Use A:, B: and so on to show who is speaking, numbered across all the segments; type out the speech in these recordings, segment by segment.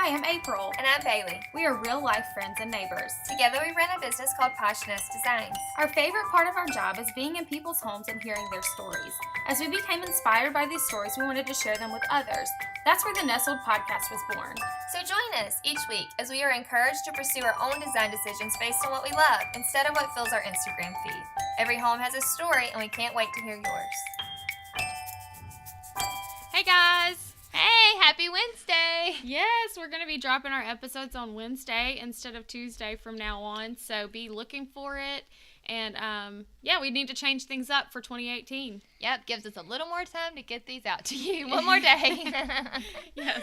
A: Hi, I'm April.
B: And I'm Bayleigh.
A: We are real-life friends and neighbors.
B: Together we run a business called Passionist Designs.
A: Our favorite part of our job is being in people's homes and hearing their stories. As we became inspired by these stories, we wanted to share them with others. That's where the Nestled podcast was born.
B: So join us each week as we are encouraged to pursue our own design decisions based on what we love instead of what fills our Instagram feed. Every home has a story, and we can't wait to hear yours.
A: Hey guys!
B: Hey, happy Wednesday!
A: Yes, we're going to be dropping our episodes on Wednesday instead of Tuesday from now on, so be looking for it. And, we need to change things up for 2018.
B: Yep, gives us a little more time to get these out to you. One more day.
A: Yes.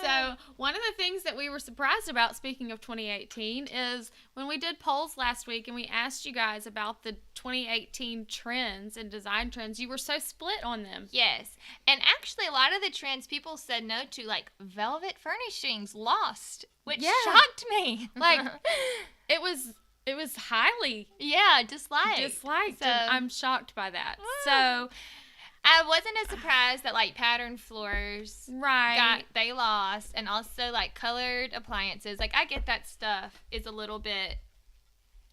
A: So, one of the things that we were surprised about, speaking of 2018, is when we did polls last week and we asked you guys about the 2018 trends and design trends, you were so split on them.
B: Yes. And actually, a lot of the trends people said no to, like velvet furnishings, lost, which shocked me.
A: Like, it was highly disliked.
B: So,
A: And I'm shocked by that.
B: Woo.
A: So,
B: I wasn't as surprised that, like, pattern floors they lost, and also, like, colored appliances. Like, I get that stuff is a little bit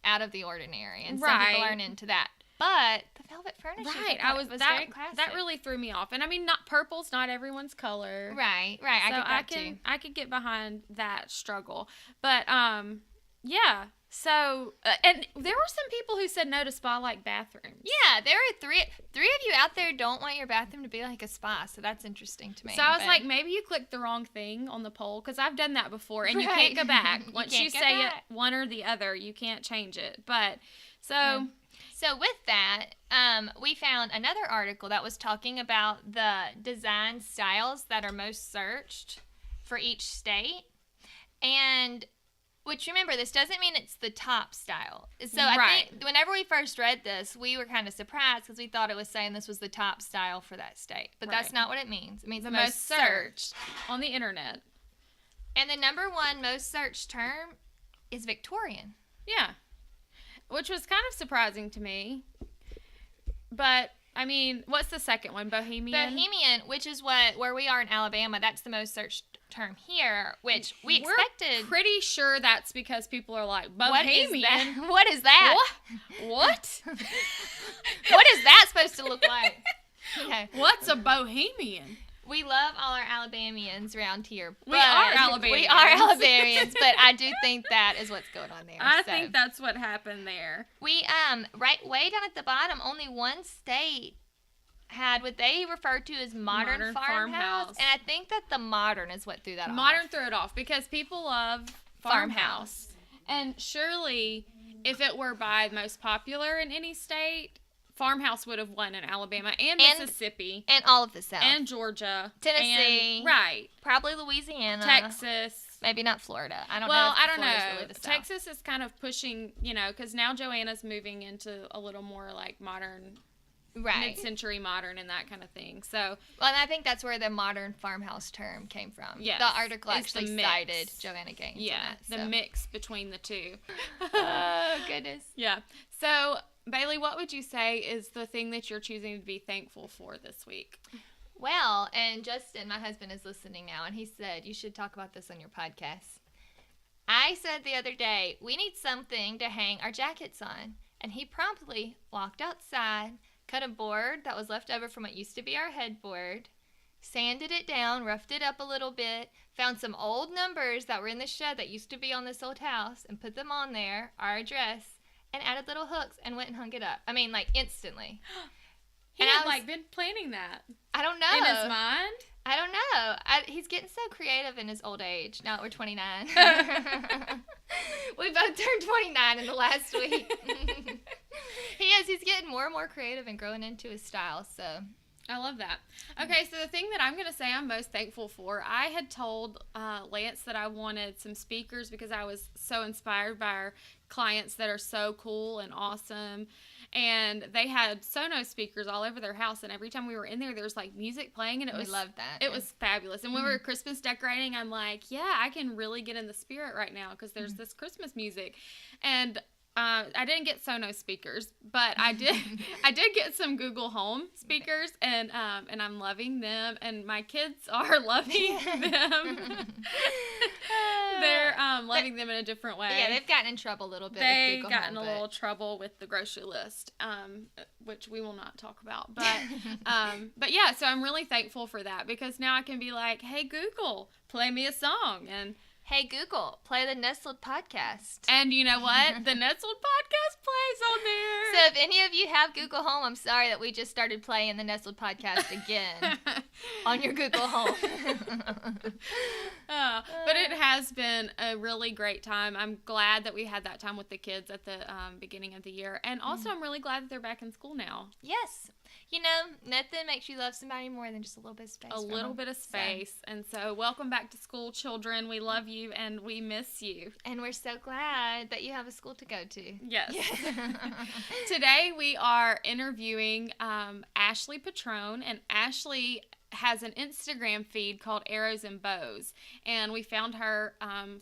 B: out of the ordinary, and some people aren't into that. But the velvet furnishings was very classic.
A: That really threw me off. And I mean, purple's not everyone's color.
B: Right.
A: So
B: I get that too.
A: I could get behind that struggle. But yeah. So, and there were some people who said no to spa-like bathrooms.
B: Yeah, there are three of you out there don't want your bathroom to be like a spa, so that's interesting to me.
A: So I was like, maybe you clicked the wrong thing on the poll, because I've done that before, and you can't go back. Once you say it one or the other, you can't change it. But, so
B: with that, we found another article that was talking about the design styles that are most searched for each state, and which, remember, this doesn't mean it's the top style. So I think whenever we first read this, we were kind of surprised because we thought it was saying this was the top style for that state. But that's not what it means. It means
A: the most searched on the internet.
B: And the number one most searched term is Victorian.
A: Yeah. Which was kind of surprising to me. But, I mean, what's the second one? Bohemian?
B: Bohemian, which is where we are in Alabama, that's the most searched term here, which we expected.
A: We're pretty sure that's because people are like, Bohemian?
B: What is that?
A: What?
B: What is that supposed to look like? Okay.
A: What's a Bohemian?
B: We love all our Alabamians around here.
A: We are Alabamians.
B: But I do think that is what's going on there.
A: I think that's what happened there.
B: We, way down at the bottom, only one state had what they referred to as modern farmhouse. And I think that the modern is what threw that off.
A: Modern threw it off because people love farmhouse. And surely, if it were by most popular in any state, farmhouse would have won in Alabama and Mississippi.
B: And all of the South.
A: And Georgia.
B: Tennessee.
A: And,
B: probably Louisiana.
A: Texas.
B: Maybe not Florida. I don't know.
A: Well, I don't know.
B: Really the South.
A: Texas is kind of pushing, because now Joanna's moving into a little more like modern, mid-century modern and that kind of thing. So,
B: well, and I think that's where the modern farmhouse term came from.
A: Yes,
B: the article actually cited Joanna Gaines.
A: Yeah, the mix between the two.
B: Oh, goodness.
A: Yeah. So, Bayleigh, what would you say is the thing that you're choosing to be thankful for this week?
B: Well, and Justin, my husband, is listening now, and he said, you should talk about this on your podcast. I said the other day, we need something to hang our jackets on. And he promptly walked outside, cut a board that was left over from what used to be our headboard, sanded it down, roughed it up a little bit, found some old numbers that were in the shed that used to be on this old house, and put them on there, our address, and added little hooks, and went and hung it up. I mean, like, instantly.
A: He had, been planning that.
B: I don't know.
A: In his mind?
B: I don't know. He's getting so creative in his old age. Now that we're 29. We both turned 29 in the last week. He is. He's getting more and more creative and growing into his style, so.
A: I love that. Okay, so the thing that I'm going to say I'm most thankful for, I had told Lance that I wanted some speakers because I was so inspired by our clients that are so cool and awesome. And they had Sonos speakers all over their house, and every time we were in there, there was like music playing, and we loved that. It was fabulous. And when we were Christmas decorating, I'm like, yeah, I can really get in the spirit right now because there's this Christmas music. And I didn't get Sonos speakers, but I did get some Google Home speakers, and I'm loving them, and my kids are loving them. They're loving them in a different way.
B: Yeah, they've gotten in trouble a little bit.
A: They
B: with Google
A: got in
B: Home,
A: a little trouble with the grocery list, which we will not talk about. But yeah, so I'm really thankful for that, because now I can be like, hey Google, play me a song, and
B: hey Google, play the Nestled podcast.
A: And you know what? The Nestled podcast plays on there.
B: So if any of you have Google Home, I'm sorry that we just started playing the Nestled podcast again on your Google Home.
A: But it has been a really great time. I'm glad that we had that time with the kids at the beginning of the year. And also, I'm really glad that they're back in school now.
B: Yes. You know, nothing makes you love somebody more than just a little bit of space.
A: A little bit of space. So. And so, welcome back to school, children. We love you and we miss you.
B: And we're so glad that you have a school to go to.
A: Yes. Today, we are interviewing Ashely Petrone. And Ashely has an Instagram feed called Arrows and Bows, and we found her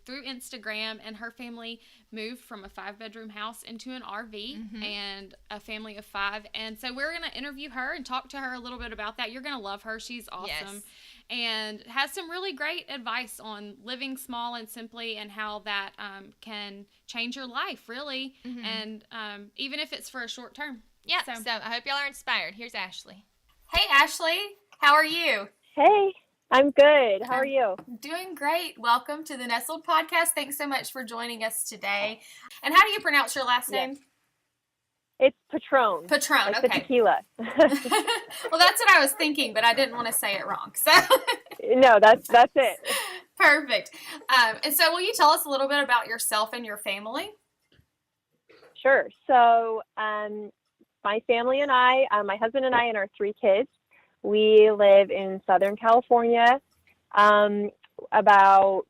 A: through Instagram, and her family moved from a 5-bedroom house into an RV and a family of 5, and so we're going to interview her and talk to her a little bit about that. You're going to love her. She's awesome. Yes. And has some really great advice on living small and simply, and how that can change your life, really, and even if it's for a short term.
B: Yeah, so I hope y'all are inspired. Here's Ashely.
A: Hey, Ashely. How are you?
C: Hey, I'm good. How are you?
A: Doing great. Welcome to the Nestled podcast. Thanks so much for joining us today. And how do you pronounce your last name?
C: It's Petrone.
A: Petrone,
C: like
A: okay.
C: The tequila.
A: Well, that's what I was thinking, but I didn't want to say it wrong. So
C: no, that's it.
A: Perfect. And so will you tell us a little bit about yourself and your family?
C: Sure. So my family and I, my husband and I and our 3 kids, we live in Southern California. About,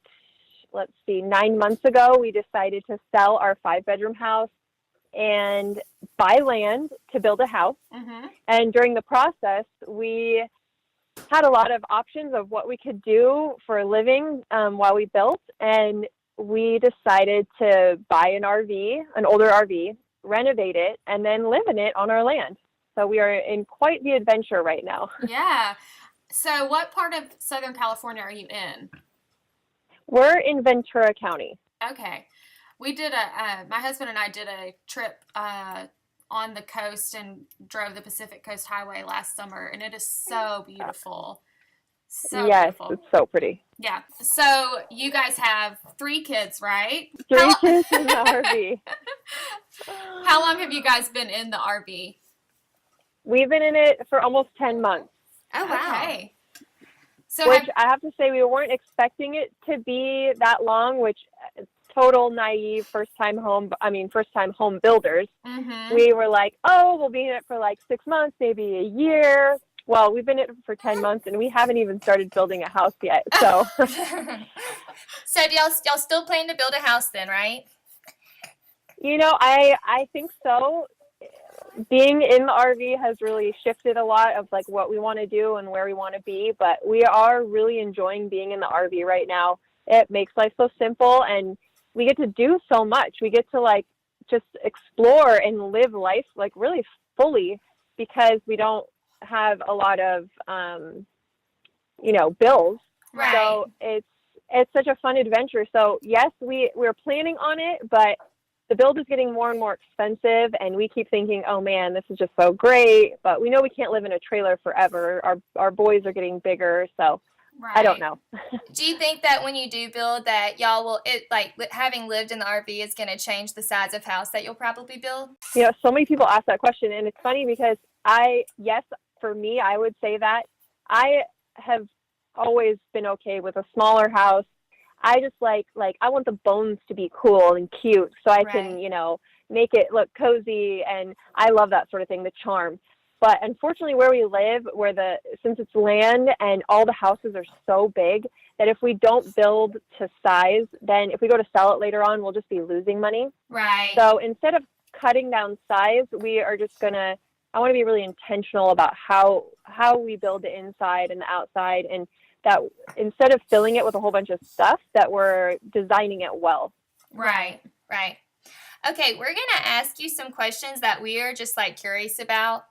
C: 9 months ago, we decided to sell our 5-bedroom house and buy land to build a house. And during the process, we had a lot of options of what we could do for a living while we built. And we decided to buy an RV, an older RV, renovate it, and then live in it on our land. So we are in quite the adventure right now.
A: Yeah. So what part of Southern California are you in?
C: We're in Ventura County.
A: Okay. We did my husband and I did a trip on the coast and drove the Pacific Coast Highway last summer, and it is so beautiful. So
C: yes,
A: beautiful.
C: It's so pretty.
A: Yeah. So you guys have 3 kids, right?
C: 3 kids in the RV.
A: How long have you guys been in the RV?
C: We've been in it for almost 10 months.
A: Oh, wow. Okay. So
C: which I have to say, we weren't expecting it to be that long, which total naive first-time home builders. We were like, oh, we'll be in it for 6 months, maybe a year. Well, we've been in it for 10 months, and we haven't even started building a house yet. So,
B: so do y'all still plan to build a house then, right?
C: You know, I think so. Being in the RV has really shifted a lot of what we want to do and where we want to be, but we are really enjoying being in the RV right now. It makes life so simple, and we get to do so much. We get to just explore and live life really fully, because we don't have a lot of bills.
B: Right.
C: So it's such a fun adventure. So yes, we're planning on it, but the build is getting more and more expensive, and we keep thinking, oh man, this is just so great, but we know we can't live in a trailer forever. Our boys are getting bigger, so right. I don't know.
B: Do you think that when you do build that y'all will, having lived in the RV is going to change the size of house that you'll probably build?
C: So many people ask that question, and it's funny because for me, I would say that I have always been okay with a smaller house. I just I want the bones to be cool and cute, so I can, make it look cozy, and I love that sort of thing, the charm. But unfortunately, where we live, since it's land and all the houses are so big, that if we don't build to size, then if we go to sell it later on, we'll just be losing money.
B: Right.
C: So instead of cutting down size, we are just I want to be really intentional about how we build the inside and the outside, and that instead of filling it with a whole bunch of stuff, that we're designing it well.
B: Right. Okay, we're gonna ask you some questions that we are just like curious about.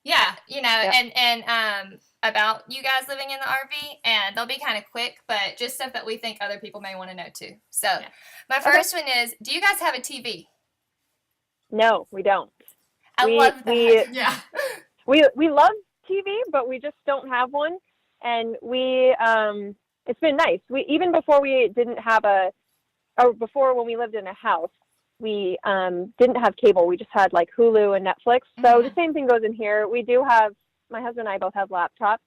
D: Yeah.
B: You know, and about you guys living in the RV, and they'll be kind of quick, but just stuff that we think other people may want to know too. So, my first one is, do you guys have a TV?
C: No, we don't.
B: I love that.
D: Yeah.
C: We love TV, but we just don't have one. And it's been nice. Even before we didn't have before when we lived in a house, we didn't have cable. We just had like Hulu and Netflix. So the same thing goes in here. We do have, my husband and I both have laptops,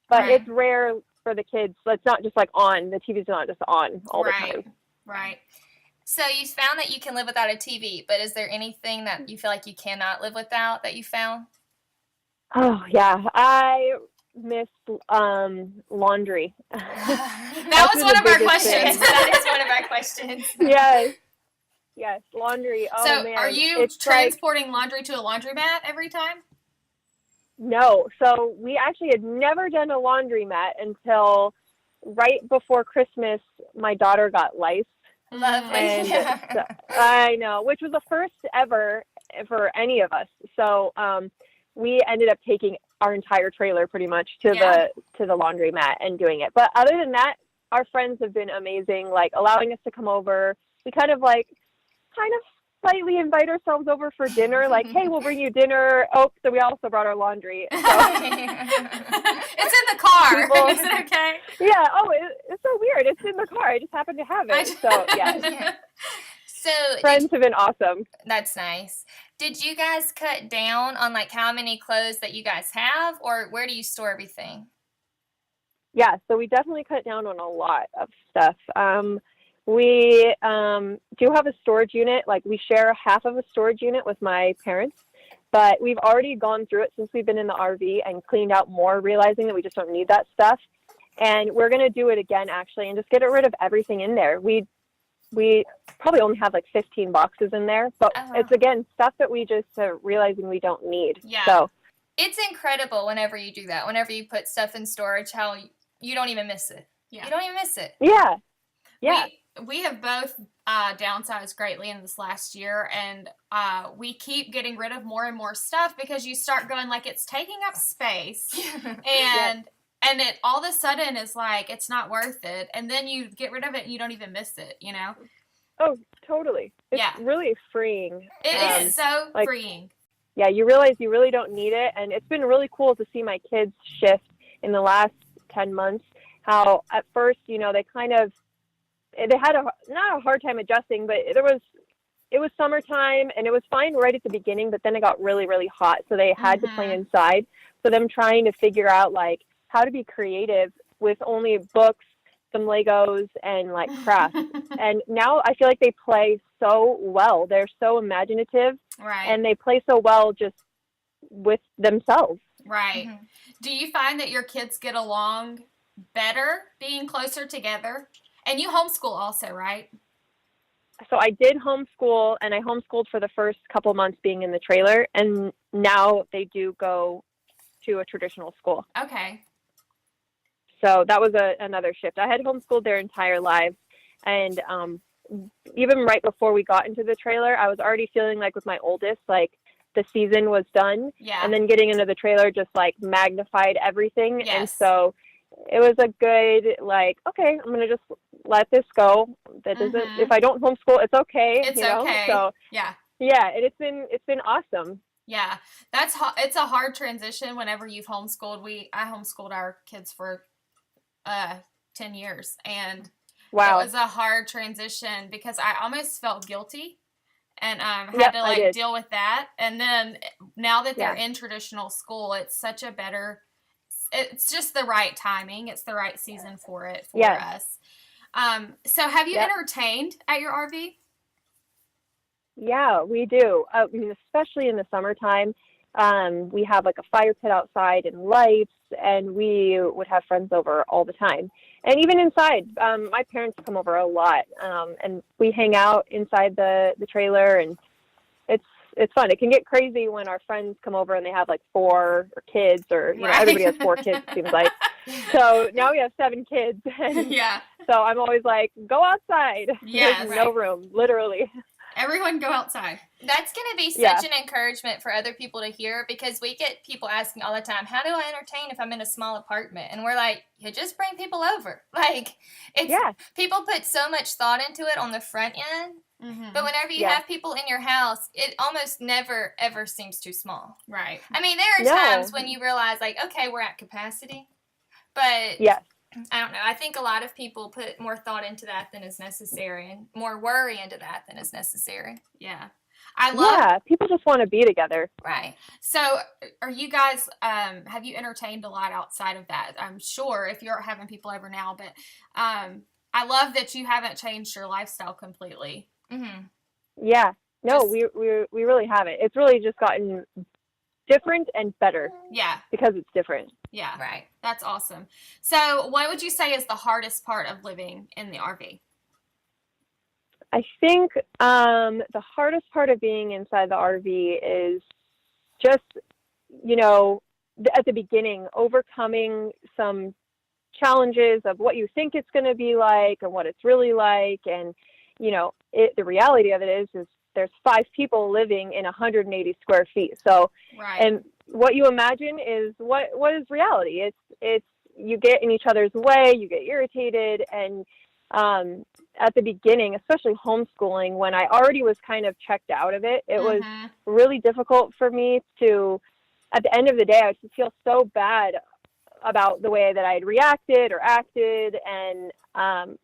C: but it's rare for the kids. So it's not just like on. The TV's not just on all the time.
D: Right.
B: So you found that you can live without a TV, but is there anything that you feel like you cannot live without that you found?
C: Oh, yeah. I miss laundry.
D: That was one of our questions.
B: That is one of our questions.
C: Yes, laundry. Oh,
D: so
C: man.
D: Are you transporting laundry to a laundromat every time?
C: No. So we actually had never done a laundromat until right before Christmas. My daughter got lice.
B: Lovely.
C: And I know, which was the first ever for any of us. So we ended up taking our entire trailer pretty much to the laundromat and doing it. But other than that, our friends have been amazing, like allowing us to come over. We kind of slightly invite ourselves over for dinner, like, hey, we'll bring you dinner. Oh, so we also brought our laundry. So,
D: it's in the car. Is it okay?
C: Yeah. Oh, it's so weird. It's in the car. I just happened to have it. So, yeah.
B: So
C: friends have been awesome.
B: That's nice. Did you guys cut down on like how many clothes that you guys have, or where do you store everything?
C: Yeah, so we definitely cut down on a lot of stuff. We do have a storage unit. Like we share half of a storage unit with my parents, but we've already gone through it since we've been in the RV and cleaned out more, realizing that we just don't need that stuff. And we're going to do it again, actually, and just get rid of everything in there. We probably only have like 15 boxes in there, but it's, again, stuff that we just are realizing we don't need.
B: Yeah.
C: So
B: it's incredible whenever you do that, whenever you put stuff in storage, how you don't even miss it.
D: Yeah.
B: You don't even miss it.
C: Yeah. Yeah.
D: We have both downsized greatly in this last year, and we keep getting rid of more and more stuff because you start going like it's taking up space, and it all of a sudden is like it's not worth it, and then you get rid of it and you don't even miss it, you know?
C: Oh, totally. It's really freeing.
D: It is so freeing.
C: Yeah, you realize you really don't need it, and it's been really cool to see my kids shift in the last 10 months. How at first, they had not a hard time adjusting, but it was summertime and it was fine right at the beginning, but then it got really, really hot. So they had to play inside. So them trying to figure out like how to be creative with only books, some Legos, and like crafts. And now I feel like they play so well. They're so imaginative, and they play so well just with themselves.
D: Right. Mm-hmm. Do you find that your kids get along better being closer together? And you homeschool also, right?
C: So I did homeschool, and I homeschooled for the first couple months being in the trailer, and now they do go to a traditional school.
D: Okay.
C: So that was another shift. I had homeschooled their entire lives, and even right before we got into the trailer, I was already feeling like with my oldest, like the season was done.
D: Yeah.
C: And then getting into the trailer just like magnified everything.
D: Yes.
C: And so it was a good, like, okay, I'm going to just let this go. That doesn't, if I don't homeschool, it's okay.
D: It's okay.
C: So
D: yeah.
C: And it's been awesome.
D: Yeah. It's a hard transition whenever you've homeschooled. I homeschooled our kids for 10 years, and
C: wow.
D: It was a hard transition because I almost felt guilty and had to deal with that. And then now that they're in traditional school, it's such a better, it's just the right timing. It's the right season for it for us. So have you entertained at your RV?
C: Yeah, we do. I mean, especially in the summertime. We have like a fire pit outside and lights, and we would have friends over all the time. And even inside, my parents come over a lot, and we hang out inside the trailer, and it's fun. It can get crazy when our friends come over and they have like 4 kids, or you know, everybody has 4 kids, it seems like. So now we have 7 kids. And so I'm always like, go outside. There's no room, literally.
D: Everyone go outside.
B: That's going to be such an encouragement for other people to hear, because we get people asking all the time, how do I entertain if I'm in a small apartment? And we're like, you just bring people over. Like, people put so much thought into it on the front end. Mm-hmm. But whenever you have people in your house, it almost never, ever seems too small.
D: Right.
B: I mean, there are times when you realize, like, okay, we're at capacity. But I don't know. I think a lot of people put more thought into that than is necessary, and more worry into that than is necessary.
D: Yeah.
C: People just want to be together.
D: Right. So are you guys, have you entertained a lot outside of that? I'm sure if you're having people over now, but I love that you haven't changed your lifestyle completely.
B: Mm-hmm.
C: Yeah. No, we really haven't. It's really just gotten different and better.
D: Yeah.
C: Because it's different.
D: Yeah. Right. That's awesome. So what would you say is the hardest part of living in the RV?
C: I think the hardest part of being inside the RV is just, at the beginning, overcoming some challenges of what you think it's going to be like and what it's really like. And, the reality of it is there's 5 people living in 180 square feet. So, and what you imagine is what is reality. It's you get in each other's way, you get irritated. And at the beginning, especially homeschooling, when I already was kind of checked out of it, it was really difficult for me to, at the end of the day, I would feel so bad about the way that I had reacted or acted. And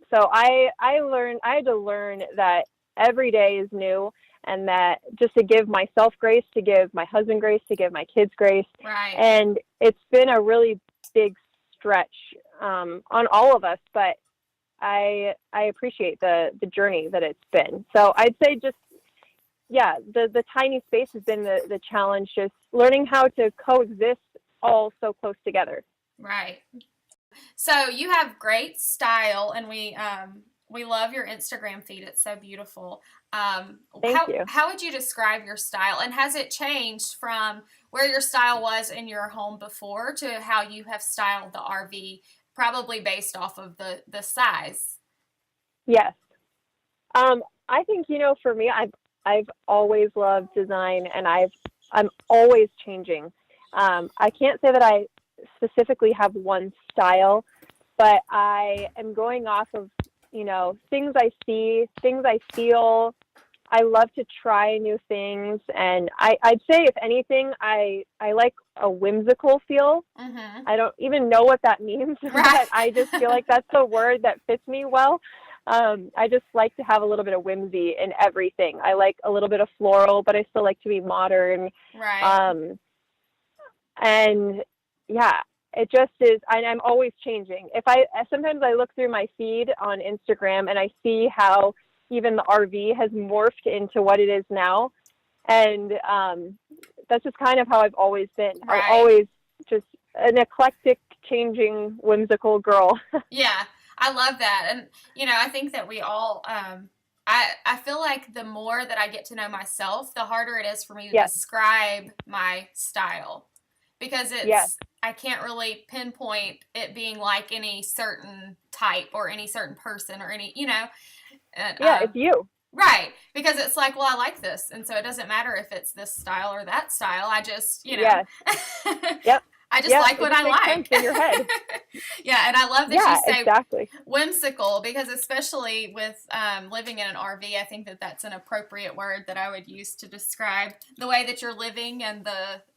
C: so I had to learn that every day is new, and that just to give myself grace, to give my husband grace, to give my kids grace.
D: Right.
C: And it's been a really big stretch on all of us, but I appreciate the journey that it's been. So I'd say just, the tiny space has been the challenge, just learning how to coexist all so close together.
D: Right. So you have great style, and we love your Instagram feed. It's so beautiful.
C: Thank you.
D: How would you describe your style, and has it changed from where your style was in your home before to how you have styled the RV, probably based off of the size?
C: Yes. I think, for me, I've always loved design, and I'm always changing. I can't say that I specifically have one style, but I am going off of, things I see, things I feel. I love to try new things. And I'd say, if anything, I like a whimsical feel. Mm-hmm. I don't even know what that means, but I just feel like that's a word that fits me well. I just like to have a little bit of whimsy in everything. I like a little bit of floral, but I still like to be modern.
D: Right.
C: And it just is. I'm always changing. Sometimes I look through my feed on Instagram and I see how even the RV has morphed into what it is now. And that's just kind of how I've always been.
D: Right.
C: I'm always just an eclectic, changing, whimsical girl.
D: Yeah, I love that. And, I think that we all, I feel like the more that I get to know myself, the harder it is for me to describe my style. Because I can't really pinpoint it being like any certain type or any certain person or any,
C: it's you.
D: Right. Because it's like, well, I like this. And so it doesn't matter if it's this style or that style. I just,
C: Yep.
D: I just like what I like.
C: In your head.
D: Yeah, and I love that you say
C: exactly.
D: whimsical, because especially with living in an RV, I think that that's an appropriate word that I would use to describe the way that you're living and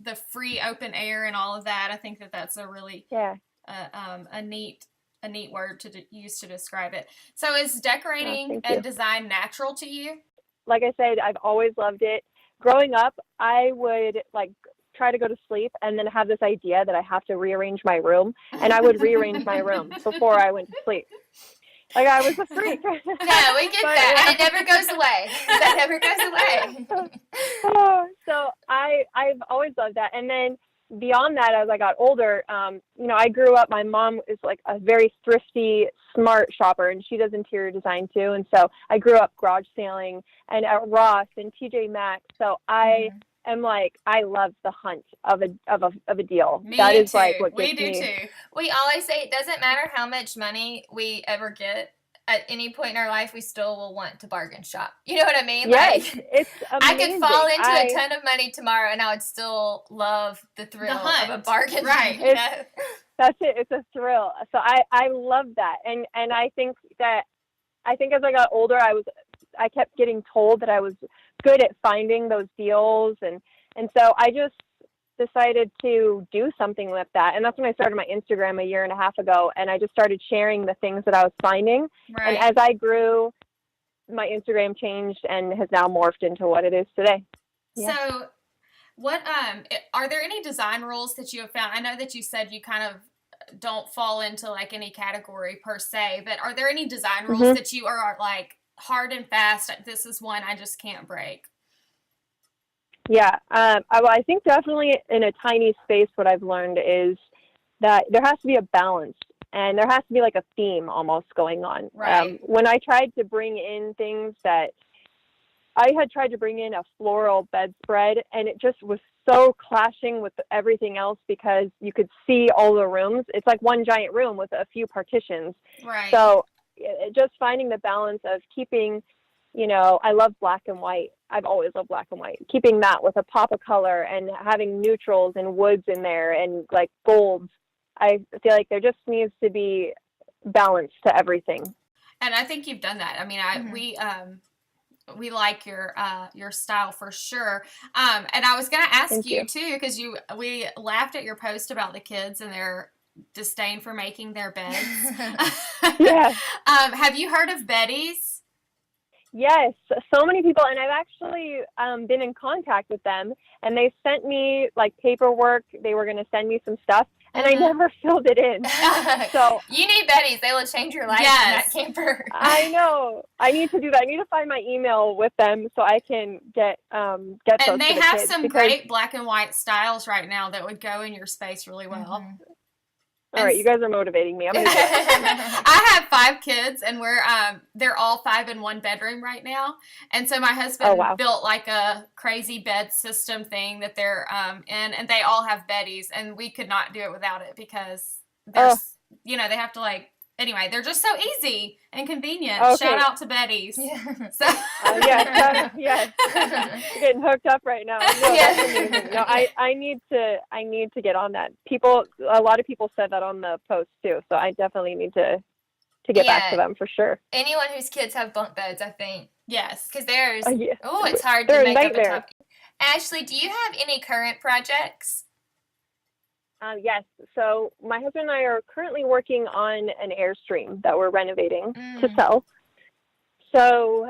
D: the free open air and all of that. I think that that's a really a neat word to use to describe it. So is decorating and design natural to you?
C: Like I said, I've always loved it. Growing up, I would try to go to sleep and then have this idea that I have to rearrange my room, and I would rearrange my room before I went to sleep. I was a freak.
B: No, we get that. And it never goes away. That never goes away.
C: So I've always loved that. And then beyond that, as I got older, I grew up, my mom is a very thrifty, smart shopper, and she does interior design too. And so I grew up garage sailing and at Ross and TJ Maxx. So I am I love the hunt of a deal.
D: That is
C: too. What
D: we
C: gets
D: do
C: me.
D: Too.
B: We always say it doesn't matter how much money we ever get. at any point in our life, we still will want to bargain shop. You know what I mean?
C: Yes,
B: like,
C: it's amazing.
B: I could fall into a ton of money tomorrow, and I would still love the thrill of a bargain.
D: Right.
C: That's it. It's a thrill. So I love that. And I think as I got older, I kept getting told that I was good at finding those deals. And so I just decided to do something with that. And that's when I started my Instagram a year and a half ago. And I just started sharing the things that I was finding. Right. And as I grew, my Instagram changed and has now morphed into what it is today.
D: Yeah. So what, are there any design rules that you have found? I know that you said you kind of don't fall into like any category per se, but are there any design rules that you are like hard and fast? This is one I just can't break.
C: Yeah. I think definitely in a tiny space, what I've learned is that there has to be a balance and there has to be like a theme almost going on.
D: Right.
C: When I tried to bring in things that I had tried to bring in a floral bedspread, and it just was so clashing with everything else because you could see all the rooms. It's like one giant room with a few partitions.
D: Right.
C: So just finding the balance of keeping, I love black and white. I've always loved black and white. Keeping that with a pop of color and having neutrals and woods in there and like golds. I feel like there just needs to be balance to everything.
D: And I think you've done that. I mean, we like your style for sure. And I was going to ask you too, because we laughed at your post about the kids and their disdain for making their beds.
C: Yeah.
D: Have you heard of Betty's?
C: Yes, so many people, and I've actually been in contact with them, and they sent me like paperwork. They were going to send me some stuff, and I never filled it in. So
B: you need Betty's; they will change your life in that camper.
C: I know. I need to do that. I need to find my email with them so I can get those.
D: And they have some great black and white styles right now that would go in your space really well.
C: All right, you guys are motivating me. I'm gonna
D: I have 5 kids, and they're all 5 in one bedroom right now. And so my husband built like a crazy bed system thing that they're in, and they all have Betty's, and we could not do it without it because there's, they have to like. Anyway, they're just so easy and convenient. Okay. Shout out to Betty's. Yeah. So.
C: Yes. Getting hooked up right now. No, I need to get on that. A lot of people said that on the post too, so I definitely need to get back to them for sure.
B: Anyone whose kids have bunk beds, I think.
D: Yes.
B: Because there's, it's hard to make up a top. Ashely, do you have any current projects?
C: Yes. So my husband and I are currently working on an Airstream that we're renovating to sell. So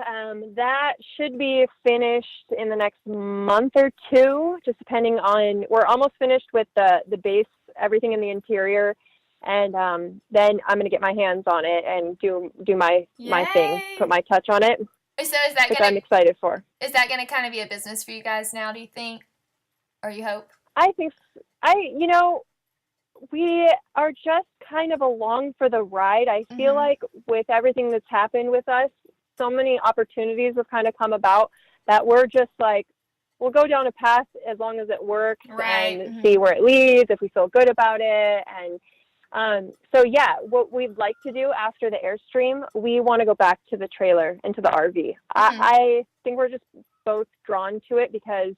C: that should be finished in the next month or two, just depending on, we're almost finished with the base, everything in the interior. And then I'm going to get my hands on it and do my thing, put my touch on it.
B: So is that
C: I'm excited for.
B: Is that going to kind of be a business for you guys now, do you think? Or you hope?
C: I think, we are just kind of along for the ride. I feel like with everything that's happened with us, so many opportunities have kind of come about that we're just like, we'll go down a path as long as it works and see where it leads, if we feel good about it. And so, what we'd like to do after the Airstream, we want to go back to the trailer and to the RV. I think we're just both drawn to it because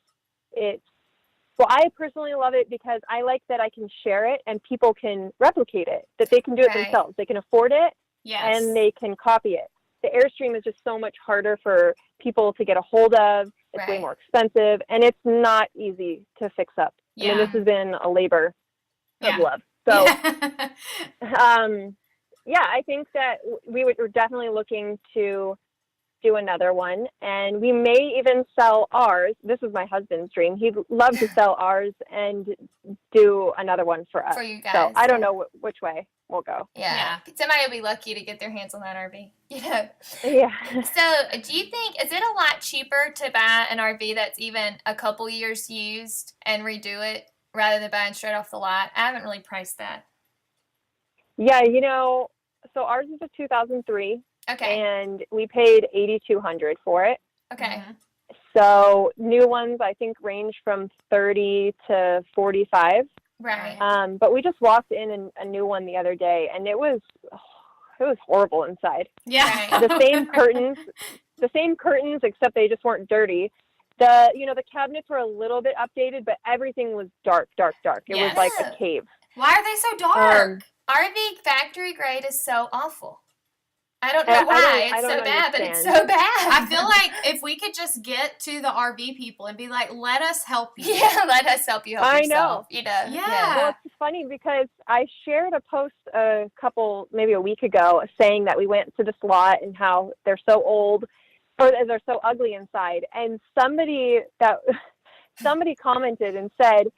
C: I personally love it because I like that I can share it and people can replicate it, that they can do it themselves. They can afford it and they can copy it. The Airstream is just so much harder for people to get a hold of. It's way more expensive and it's not easy to fix up. I mean, this has been a labor of love. So, I think that we're definitely looking to do another one, and we may even sell ours. This is my husband's dream. He'd love to sell ours and do another one for us.
B: For you guys.
C: So I don't know which way we'll go.
B: Yeah. Somebody will be lucky to get their hands on that RV.
C: Yeah.
B: So do you think, is it a lot cheaper to buy an RV that's even a couple years used and redo it rather than buying straight off the lot? I haven't really priced that.
C: Yeah, so ours is a 2003.
B: Okay.
C: And we paid $8,200 for it.
B: Okay.
C: So new ones I think range from $30 to $45.
B: Right.
C: But we just walked in a new one the other day, and it was was horrible inside.
D: Yeah.
C: The same curtains, except they just weren't dirty. The cabinets were a little bit updated, but everything was dark. It was like a cave.
D: Why are they so dark?
B: RV factory grade is so awful. I don't know why it's so bad, but it's so bad.
D: I feel like if we could just get to the RV people and be like, let us help you.
B: Yeah, let us help you help yourself.
C: I know.
D: Yeah.
C: Well, it's funny because I shared a post maybe a week ago, saying that we went to this lot and how they're so old, or they're so ugly inside. And somebody commented and said,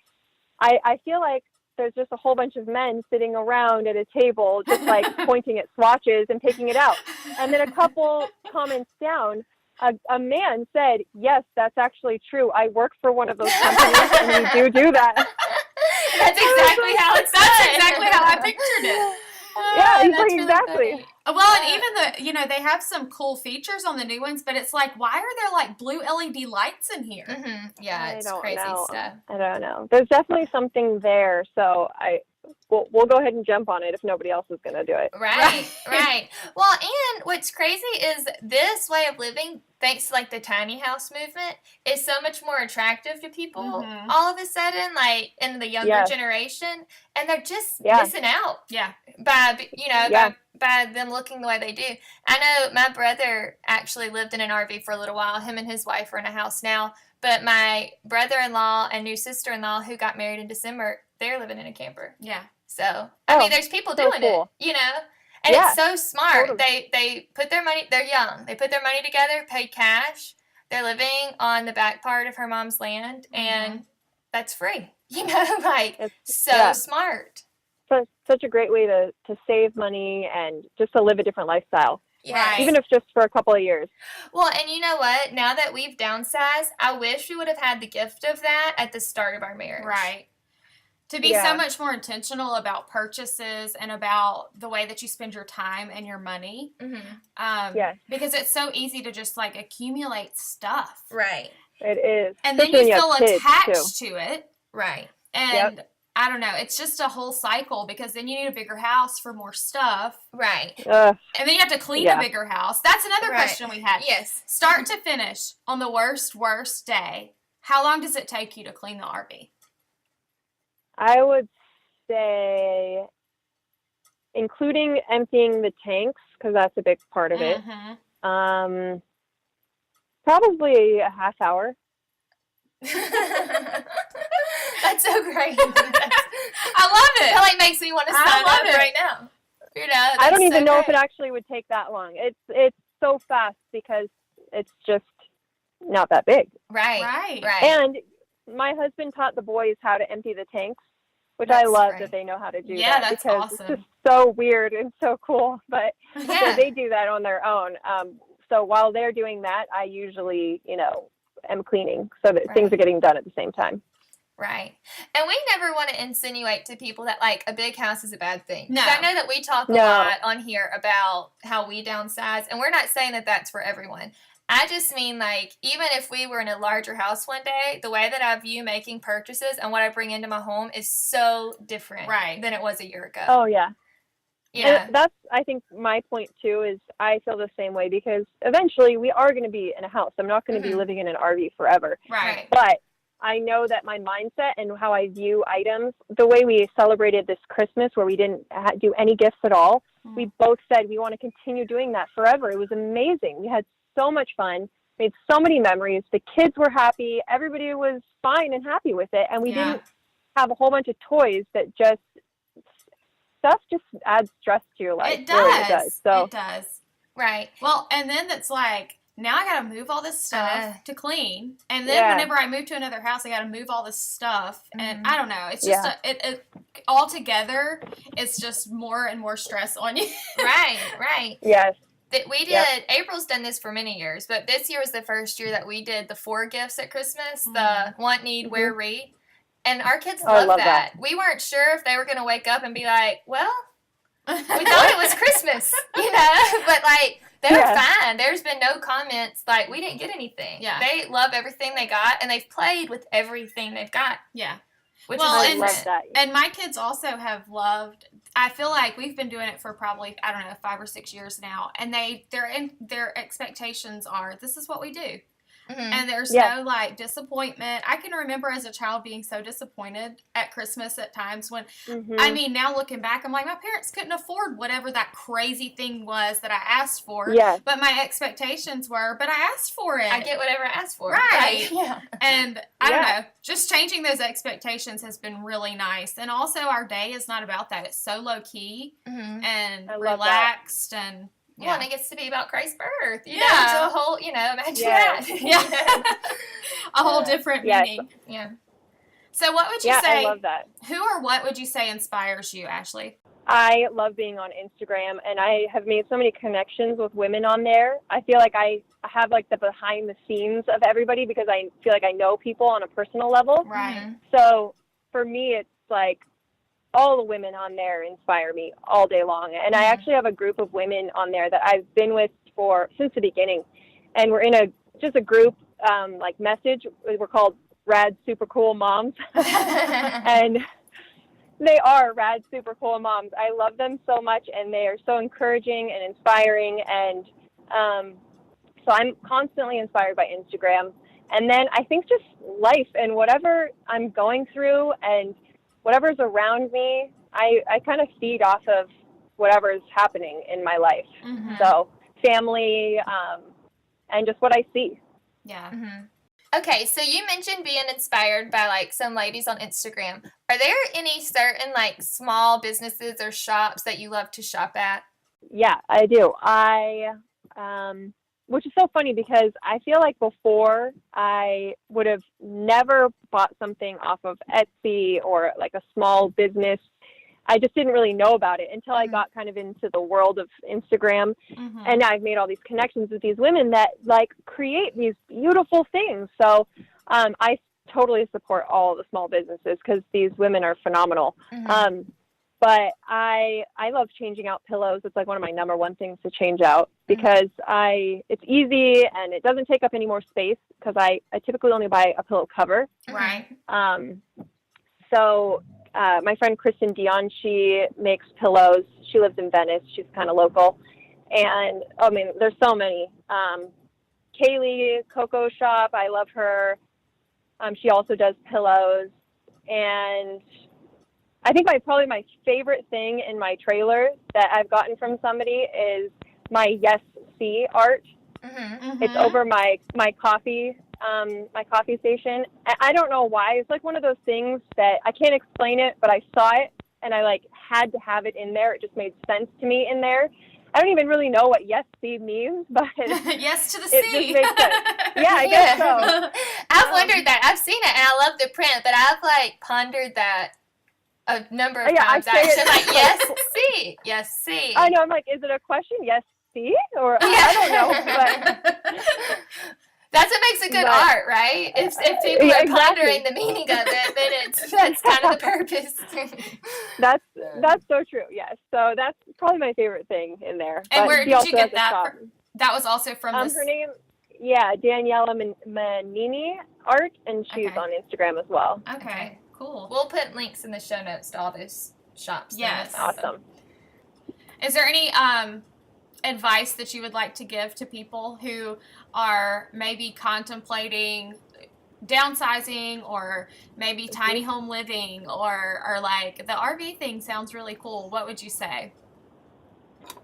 C: I feel like there's just a whole bunch of men sitting around at a table, just like pointing at swatches and taking it out. And then a couple comments down, a man said, yes, that's actually true. I work for one of those companies and we do that.
B: That's exactly how it's done.
D: That's exactly how I pictured it.
C: Yeah, exactly.
D: Really well, and even they have some cool features on the new ones, but it's like, why are there like blue LED lights in here?
B: Mm-hmm. Yeah, it's crazy stuff.
C: I don't know. There's definitely something there, so we'll go ahead and jump on it if nobody else is going to do it.
B: Right. Well, and what's crazy is this way of living, thanks to like the tiny house movement, is so much more attractive to people all of a sudden, like in the younger generation, and they're just missing out.
D: Yeah.
B: By them looking the way they do. I know my brother actually lived in an RV for a little while. Him and his wife are in a house now. But my brother-in-law and new sister-in-law who got married in December, they're living in a camper.
D: Yeah.
B: So, I mean, there's people doing it, And it's so smart. Totally. They put their money, they're young. They put their money together, paid cash. They're living on the back part of her mom's land, and that's free. It's so smart.
C: So, such a great way to save money and just to live a different lifestyle.
B: Yeah.
C: Even if just for a couple of years.
B: Well, and you know what? Now that we've downsized, I wish we would have had the gift of that at the start of our marriage.
D: Right. To be so much more intentional about purchases and about the way that you spend your time and your money. Because it's so easy to just like accumulate stuff.
B: Right.
C: It is.
D: And then you feel attached to it.
B: Right.
D: And I don't know. It's just a whole cycle because then you need a bigger house for more stuff.
B: Right.
D: And then you have to clean a bigger house. That's another question we had.
B: Yes.
D: Start to finish on the worst day. How long does it take you to clean the RV?
C: I would say, including emptying the tanks, because that's a big part of it, probably a half hour.
B: That's so great.
D: I love it.
B: It like makes me want to sign up right now.
C: I don't even know if it actually would take that long. It's so fast because it's just not that big.
B: Right.
C: And my husband taught the boys how to empty the tanks, which I love that they know how to do that.
D: Yeah, that's
C: because
D: awesome.
C: It's just so weird and so cool. But so they do that on their own. So while they're doing that, I usually, am cleaning so that things are getting done at the same time.
B: Right. And we never want to insinuate to people that, like, a big house is a bad thing.
D: No.
B: I know that we talk a lot on here about how we downsize, and we're not saying that that's for everyone. I just mean, like, even if we were in a larger house one day, the way that I view making purchases and what I bring into my home is so different than it was a year ago.
C: Oh, yeah.
B: Yeah.
C: And that's, I think, my point, too, is I feel the same way because eventually we are going to be in a house. I'm not going to be living in an RV forever.
D: Right.
C: But I know that my mindset and how I view items, the way we celebrated this Christmas where we didn't do any gifts at all, we both said we want to continue doing that forever. It was amazing. We had so much fun, made so many memories. The kids were happy. Everybody was fine and happy with it. And we didn't have a whole bunch of toys that stuff just adds stress to your life.
D: It does.
C: Really, it does. So,
D: it does.
B: Right.
D: Well, and then it's like, now I got to move all this stuff to clean. And then whenever I move to another house, I got to move all this stuff. And I don't know. It's just, it all together, it's just more and more stress on you.
B: Right.
C: Yes.
B: We did, April's done this for many years, but this year was the first year that we did the 4 gifts at Christmas, the want, need, wear, read. And our kids love that. We weren't sure if they were going to wake up and be like, well, we thought it was Christmas, but like, they were fine. There's been no comments like, we didn't get anything.
D: Yeah.
B: They love everything they got, and they've played with everything they've got.
D: Yeah.
B: Which
D: I
C: love that.
D: And my kids also have loved. I feel like we've been doing it for probably 5 or 6 years now, and their expectations are this is what we do. Mm-hmm. And there's no like disappointment. I can remember as a child being so disappointed at Christmas at times when, I mean, now looking back, I'm like, my parents couldn't afford whatever that crazy thing was that I asked for.
C: Yeah.
D: But my expectations were, but I asked for it.
B: I get whatever I asked for.
D: Right. Yeah. And I don't know, just changing those expectations has been really nice. And also our day is not about that. It's so low key and relaxed and.
B: Yeah. Well, and it gets to be about Christ's birth. You know, it's a whole, imagine that.
D: Yeah. A whole different meaning.
B: Yeah.
D: So what would you say?
C: I love that.
D: Who or what would you say inspires you, Ashely?
C: I love being on Instagram, and I have made so many connections with women on there. I feel like I have like the behind the scenes of everybody because I feel like I know people on a personal level.
D: Right.
C: So for me, it's like, all the women on there inspire me all day long. And I actually have a group of women on there that I've been with since the beginning. And we're in a group, like message. We're called Rad Super Cool Moms. And they are rad, super cool moms. I love them so much, and they are so encouraging and inspiring. And so I'm constantly inspired by Instagram. And then I think just life and whatever I'm going through and whatever's around me, I kind of feed off of whatever is happening in my life. Mm-hmm. So family and just what I see.
D: Yeah.
B: Mm-hmm. Okay, so you mentioned being inspired by like some ladies on Instagram. Are there any certain like small businesses or shops that you love to shop at?
C: Yeah, I do. Which is so funny because I feel like before I would have never bought something off of Etsy or like a small business. I just didn't really know about it until I got kind of into the world of Instagram. Mm-hmm. And now I've made all these connections with these women that like create these beautiful things. So I totally support all the small businesses because these women are phenomenal. Mm-hmm. But I love changing out pillows. It's like one of my number one things to change out because it's easy and it doesn't take up any more space because I typically only buy a pillow cover.
D: Right.
C: So my friend Kristin, Dion, she makes pillows. She lives in Venice. She's kind of local. And, I mean, there's so many. Kaeley Coco Shop, I love her. She also does pillows. And I think probably my favorite thing in my trailer that I've gotten from somebody is my Yes See art. Mm-hmm. It's over my coffee station. I don't know why. It's like one of those things that I can't explain it, but I saw it and I like had to have it in there. It just made sense to me in there. I don't even really know what Yes See means, but
D: yes to the
C: sea. It just makes sense. Yeah, I guess so.
B: I've wondered that. I've seen it and I love the print, but I've like pondered that a number of times. I'm like, yes, see. Yes, see.
C: I know. I'm like, is it a question? Yes, see? Or I don't know. But
B: that's what makes it good art, right? If people are pondering the meaning of it, then that's kind of the purpose.
C: That's so true. Yes. So that's probably my favorite thing in there.
D: And where did you get that? That was also from
C: her name. Yeah, Daniella Manini art, and she's on Instagram as well.
D: Okay. Cool.
B: We'll put links in the show notes to all those shops.
D: Yes.
C: Awesome.
D: Is there any advice that you would like to give to people who are maybe contemplating downsizing or maybe tiny home living or like the RV thing sounds really cool? What would you say?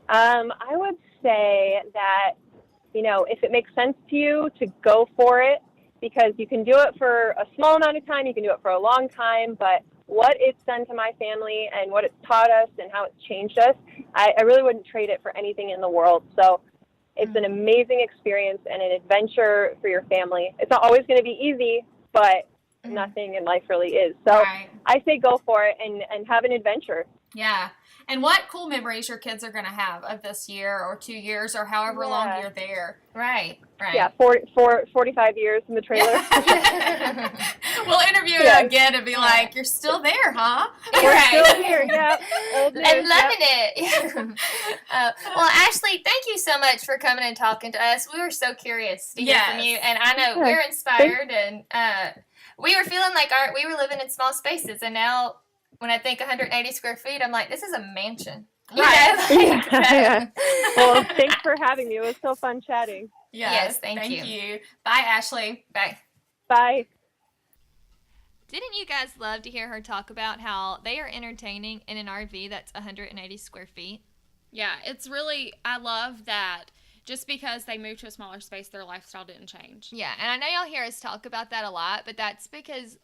C: I would say that, if it makes sense to you to go for it, because you can do it for a small amount of time, you can do it for a long time, but what it's done to my family and what it's taught us and how it's changed us, I really wouldn't trade it for anything in the world. So it's an amazing experience and an adventure for your family. It's not always going to be easy, but nothing in life really is. So I say go for it and have an adventure.
D: Yeah. And what cool memories your kids are going to have of this year or 2 years or however long you're there.
B: Right.
C: Yeah, 45 years in the trailer.
D: We'll interview you again and be like, you're still there, huh?
C: We're still here, yeah.
B: And loving it. Well, Ashely, thank you so much for coming and talking to us. We were so curious to hear from you. And I know we're inspired and we were feeling like we were living in small spaces, and now when I think 180 square feet, I'm like, this is a mansion.
C: Right. Yeah. Well, thanks for having me. It was so fun chatting.
B: Yes, thank you.
D: Bye, Ashely.
B: Bye.
C: Bye.
B: Didn't you guys love to hear her talk about how they are entertaining in an RV that's 180 square feet?
A: Yeah, it's really, I love that just because they moved to a smaller space, their lifestyle didn't change.
B: Yeah, and I know y'all hear us talk about that a lot, but that's because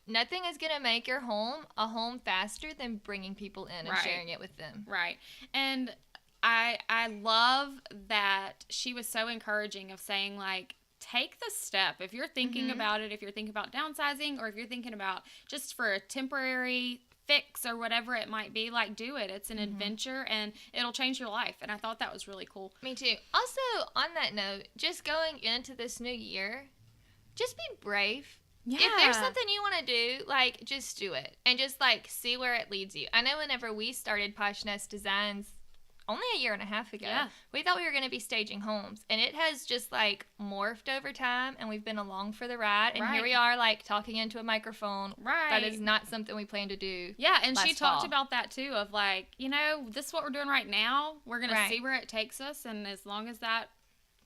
B: nothing is going to make your home a home faster than bringing people in and sharing it with them.
A: Right. And I love that she was so encouraging of saying, like, take the step. If you're thinking about it, if you're thinking about downsizing, or if you're thinking about just for a temporary fix or whatever it might be, like, do it. It's an adventure and it'll change your life. And I thought that was really cool.
B: Me too. Also, on that note, just going into this new year, just be brave.
A: Yeah.
B: If there's something you want to do, like, just do it. And just, like, see where it leads you. I know whenever we started Posh Nest Designs only a year and a half ago, we thought we were going to be staging homes. And it has just, like, morphed over time, and we've been along for the ride. And here we are, like, talking into a microphone.
A: Right.
B: That is not something we plan to do.
A: Yeah, and she talked
B: fall.
A: about that, too, of, like, you know, this is what we're doing right now. We're going to see where it takes us, and as long as that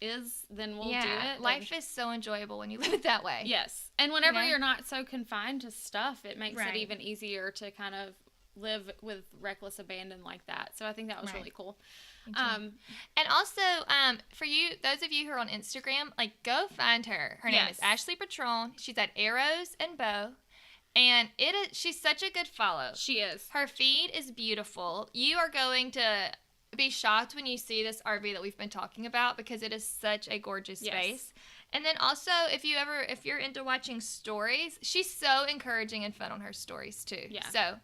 A: is, then we'll do it.
B: Life is so enjoyable when you live it that way.
A: Yes. And whenever you're not so confined to stuff, it makes it even easier to kind of live with reckless abandon like that. So I think that was really cool.
B: And also, for you, those of you who are on Instagram, like, go find her. Her name is Ashely Petrone. She's at Arrows and Bow. And she's such a good follow.
A: She is.
B: Her feed is beautiful. You are going to be shocked when you see this RV that we've been talking about, because it is such a gorgeous space. And then also, if you're into watching stories, she's so encouraging and fun on her stories too. Yeah. So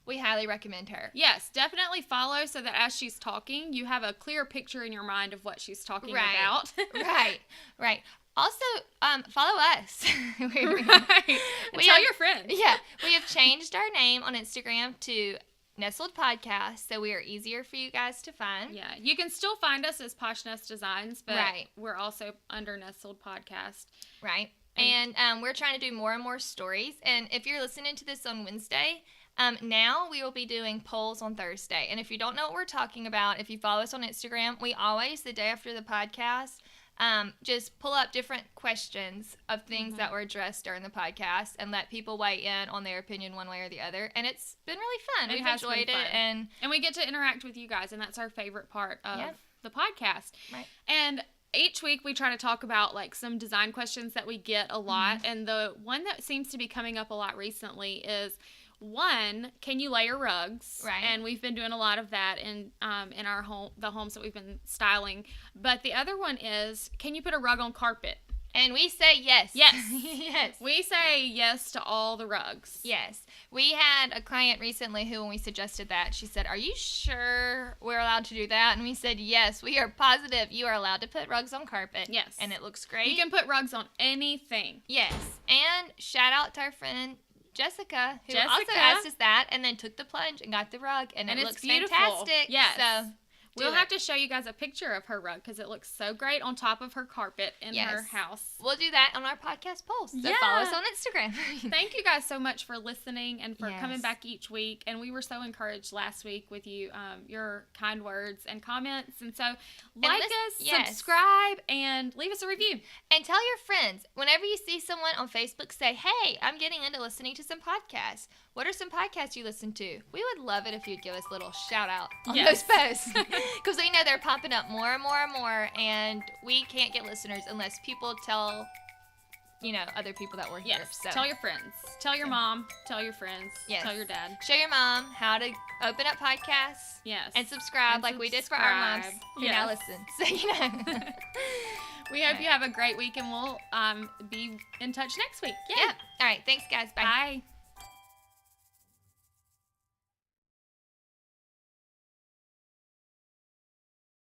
B: we highly recommend her.
A: Yes, definitely follow so that as she's talking, you have a clear picture in your mind of what she's talking about.
B: Right. Also, follow us.
A: Tell your friends.
B: Yeah, we have changed our name on Instagram to Nestled Podcast, so we are easier for you guys to find.
A: Yeah, you can still find us as Posh Nest Designs, but we're also under Nestled Podcast.
B: Right. And we're trying to do more and more stories. And if you're listening to this on Wednesday, now we will be doing polls on Thursday. And if you don't know what we're talking about, if you follow us on Instagram, we always, the day after the podcast, just pull up different questions of things that were addressed during the podcast and let people weigh in on their opinion one way or the other. And it's been really fun. We've enjoyed it. And
A: we get to interact with you guys, and that's our favorite part of the podcast.
B: Right.
A: And each week we try to talk about, like, some design questions that we get a lot. And the one that seems to be coming up a lot recently is, one, can you layer rugs?
B: Right.
A: And we've been doing a lot of that in our home, the homes that we've been styling. But the other one is, can you put a rug on carpet?
B: And we say yes.
A: Yes.
B: Yes.
A: We say yes to all the rugs.
B: Yes. We had a client recently who, when we suggested that, she said, are you sure we're allowed to do that? And we said, yes, we are positive you are allowed to put rugs on carpet.
A: Yes.
B: And it looks great.
A: You can put rugs on anything.
B: Yes. And shout out to our friend Jessica, who also asked us that and then took the plunge and got the rug, and it looks beautiful. Fantastic.
A: Yes.
B: So
A: we'll have to show you guys a picture of her rug because it looks so great on top of her carpet in her house.
B: We'll do that on our podcast post. So follow us on Instagram.
A: Thank you guys so much for listening and for coming back each week. And we were so encouraged last week with you, your kind words and comments. And so like us, subscribe, and leave us a review.
B: And tell your friends. Whenever you see someone on Facebook, say, hey, I'm getting into listening to some podcasts. What are some podcasts you listen to? We would love it if you'd give us a little shout out on those posts. Because we know they're popping up more and more and more, and we can't get listeners unless people tell, other people that we're here. So
A: tell your friends. Tell your mom. Tell your friends.
B: Yes.
A: Tell your dad.
B: Show your mom how to open up podcasts.
A: Yes.
B: And subscribe like we did for our moms who now listen. So,
A: We hope you have a great week, and we'll be in touch next week.
B: Yeah. All right. Thanks, guys. Bye.
A: Bye.